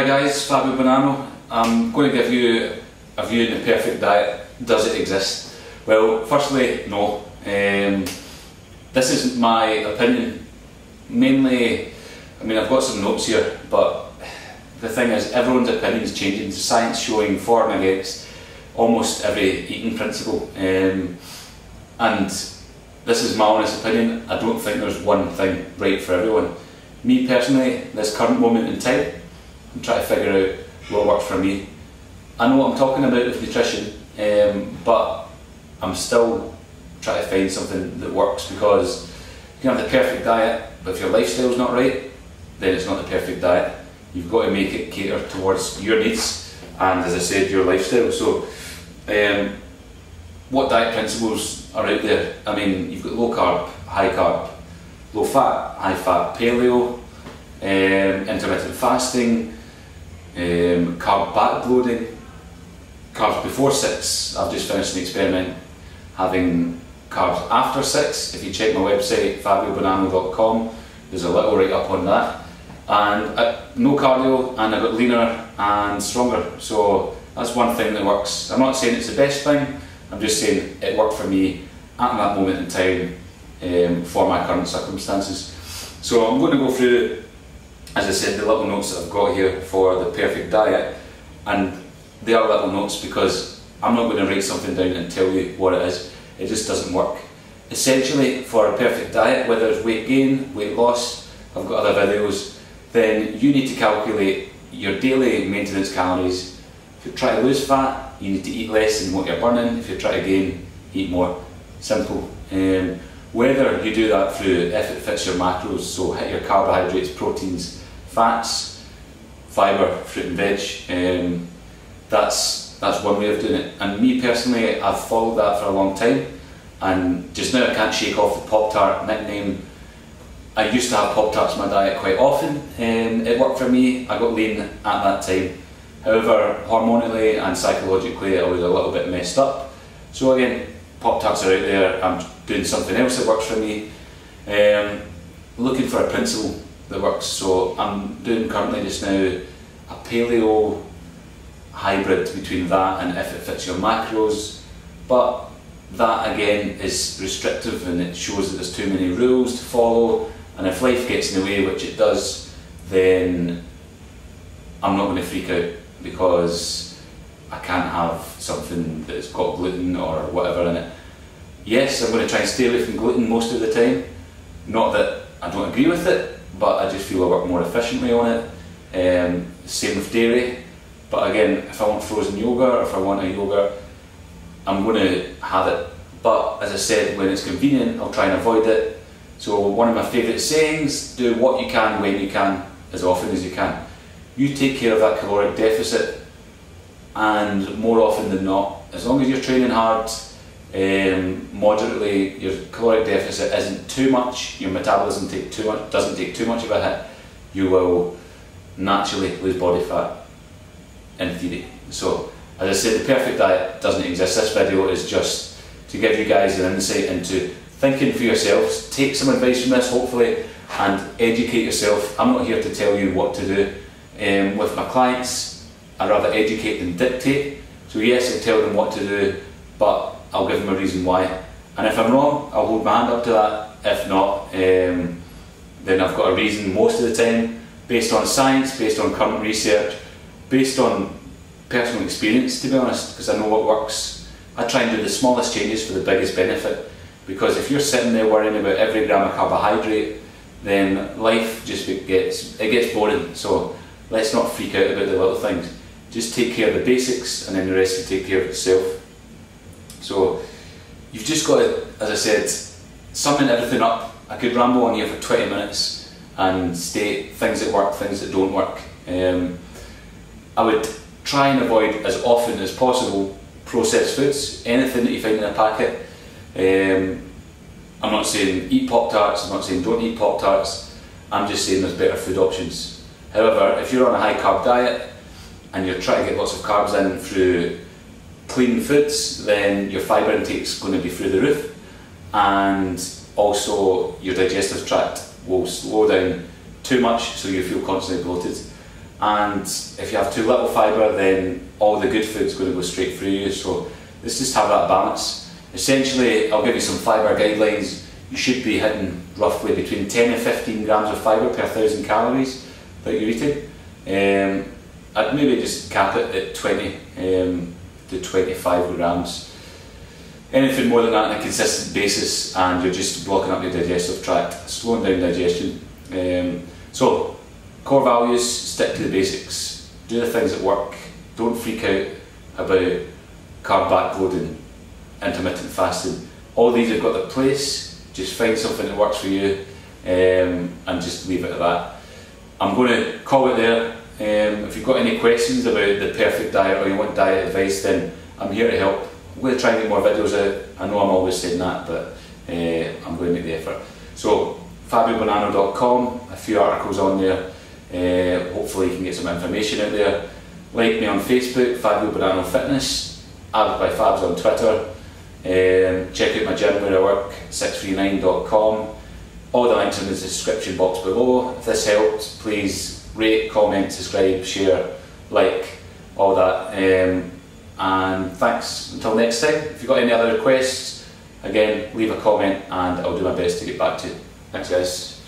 Hi guys, Fabio Bonanno. I'm going to give you a view on the perfect diet. Does it exist? Well, firstly, no. This is my opinion. Mainly, I mean, I've got some notes here, but the thing is, everyone's opinion is changing. There's science showing for and against almost every eating principle. And this is my honest opinion. I don't think there's one thing right for everyone. Me personally, this current moment in time, I'm trying to figure out what works for me. I know what I'm talking about with nutrition, but I'm still trying to find something that works, because you can have the perfect diet, but if your lifestyle's not right, then it's not the perfect diet. You've got to make it cater towards your needs and, as I said, your lifestyle. So what diet principles are out there? I mean, you've got low carb, high carb, low fat, high fat, paleo, intermittent fasting, carb backloading, carbs before 6. I've just finished an experiment having carbs after 6. If you check my website, fabiobonanno.com, there's a little write up on that. And no cardio, and I got leaner and stronger. So that's one thing that works. I'm not saying it's the best thing, I'm just saying it worked for me at that moment in time for my current circumstances. So I'm going to go through, as I said, the little notes that I've got here for the perfect diet. And they are little notes because I'm not going to write something down and tell you what it is. It just doesn't work. Essentially, for a perfect diet, whether it's weight gain, weight loss, I've got other videos, then you need to calculate your daily maintenance calories. If you're trying to lose fat, you need to eat less than what you're burning. If you're trying to gain, eat more. Simple. Whether you do that through if it fits your macros, so hit your carbohydrates, proteins, fats, fibre, fruit and veg, that's one way of doing it. And me personally, I've followed that for a long time, and just now I can't shake off the Pop-Tart nickname. I used to have Pop-Tarts in my diet quite often, and it worked for me. I got lean at that time. However, hormonally and psychologically I was a little bit messed up. So again, Pop-Tarts are out there. I'm doing something else that works for me. Looking for a principle that works. So I'm doing currently just now a paleo hybrid between that and if it fits your macros. But that again is restrictive, and it shows that there's too many rules to follow, and if life gets in the way, which it does, then I'm not going to freak out because I can't have something that's got gluten or whatever in it. Yes, I'm going to try and stay away from gluten most of the time. Not that I don't agree with it, but I just feel I work more efficiently on it. Same with dairy. But again, if I want frozen yogurt, or if I want a yogurt, I'm going to have it. But as I said, when it's convenient, I'll try and avoid it. So one of my favourite sayings, do what you can when you can, as often as you can. You take care of that caloric deficit, and more often than not, as long as you're training hard, moderately, your caloric deficit isn't too much, your metabolism doesn't take too much of a hit, you will naturally lose body fat, in theory. So, as I said, the perfect diet doesn't exist. This video is just to give you guys an insight into thinking for yourselves. Take some advice from this, hopefully, and educate yourself. I'm not here to tell you what to do. With my clients, I'd rather educate than dictate. So yes, I tell them what to do, but I'll give them a reason why. And if I'm wrong, I'll hold my hand up to that. If not, then I've got a reason most of the time, based on science, based on current research, based on personal experience, to be honest, because I know what works. I try and do the smallest changes for the biggest benefit, because if you're sitting there worrying about every gram of carbohydrate, then life just gets boring. So let's not freak out about the little things. Just take care of the basics, and then the rest will take care of itself. So you've just got to, as I said, summing everything up. I could ramble on here for 20 minutes and state things that work, things that don't work. I would try and avoid as often as possible processed foods, anything that you find in a packet. I'm not saying eat Pop-Tarts, I'm not saying don't eat Pop-Tarts, I'm just saying there's better food options. However, if you're on a high carb diet and you're trying to get lots of carbs in through clean foods, then your fibre intake is going to be through the roof, and also your digestive tract will slow down too much, so you feel constantly bloated. and if you have too little fibre, then all the good food's going to go straight through you. So let's just have that balance. Essentially, I'll give you some fibre guidelines. You should be hitting roughly between 10 and 15 grams of fibre per 1,000 calories that you're eating. I'd maybe just cap it at 20 to 25 grams. Anything more than that on a consistent basis and you're just blocking up your digestive tract, slowing down digestion. So, core values, stick to the basics, do the things that work, don't freak out about carb backloading, intermittent fasting. All these have got their place, just find something that works for you and just leave it at that. I'm going to call it there. If you've got any questions about the perfect diet or you want diet advice, then I'm here to help. I'm going to try and get more videos out. I know I'm always saying that, but I'm going to make the effort. So, FabioBonanno.com, a few articles on there. Hopefully you can get some information out there. Like me on Facebook, Fabio Bonanno Fitness. Added by Fabs on Twitter. Check out my gym where I work, 639.com. All the links in the description box below. If this helped, please rate, comment, subscribe, share, like, all that. And thanks until next time. If you've got any other requests, again, leave a comment and I'll do my best to get back to you. Thanks guys.